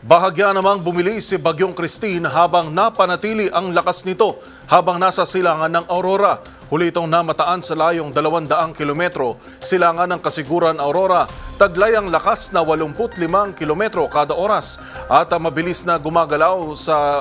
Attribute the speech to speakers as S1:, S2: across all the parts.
S1: Bahagya namang bumili si Bagyong Christine habang napanatili ang lakas nito habang nasa silangan ng Aurora. Huli itong namataan sa layong 200 kilometro, silangan ng Kasiguran, Aurora. Taglay ang lakas na 85 kilometro kada oras at mabilis na gumagalaw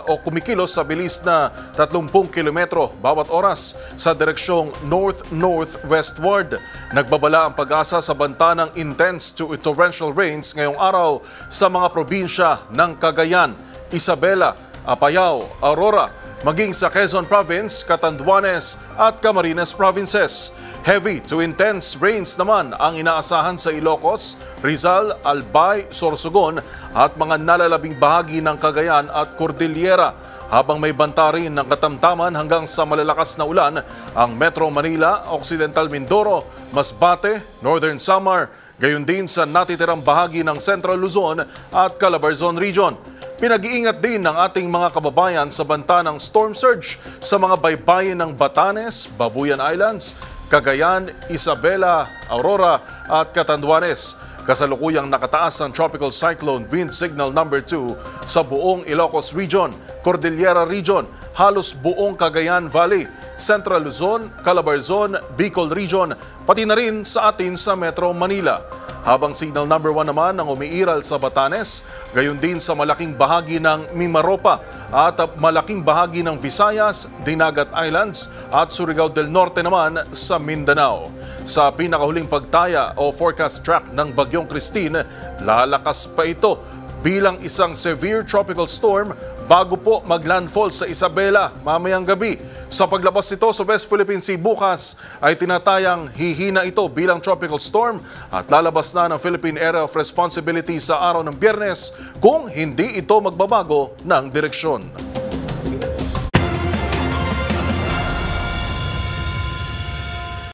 S1: o kumikilos sa bilis na 30 kilometro bawat oras sa direksyong north-northwestward. Nagbabala ang pag-asa sa banta ng intense to torrential rains ngayong araw sa mga probinsya ng Cagayan, Isabela, Apayao, Aurora, maging sa Quezon Province, Catanduanes at Camarines Provinces. Heavy to intense rains naman ang inaasahan sa Ilocos, Rizal, Albay, Sorsogon at mga nalalabing bahagi ng Cagayan at Cordillera. Habang may banta rin ng katamtaman hanggang sa malalakas na ulan ang Metro Manila, Occidental Mindoro, Masbate, Northern Samar, gayon din sa natitirang bahagi ng Central Luzon at Calabarzon Region. Pinag-iingat din ng ating mga kababayan sa banta ng storm surge sa mga baybayin ng Batanes, Babuyan Islands, Cagayan, Isabela, Aurora at Catanduanes. Kasalukuyang nakataas ang Tropical Cyclone Wind Signal number 2 sa buong Ilocos Region, Cordillera Region, halos buong Cagayan Valley, Central Luzon, Calabarzon, Bicol Region, pati na rin sa atin sa Metro Manila. Habang signal number 1 naman ang umiiral sa Batanes, gayon din sa malaking bahagi ng Mimaropa at malaking bahagi ng Visayas, Dinagat Islands at Surigao del Norte naman sa Mindanao. Sa pinakahuling pagtaya o forecast track ng Bagyong Christine, lalakas pa ito bilang isang severe tropical storm bago po maglandfall sa Isabela mamayang gabi. Sa paglabas nito sa West Philippine Sea bukas ay tinatayang hihina ito bilang tropical storm at lalabas na ng Philippine Area of Responsibility sa araw ng Biyernes kung hindi ito magbabago ng direksyon.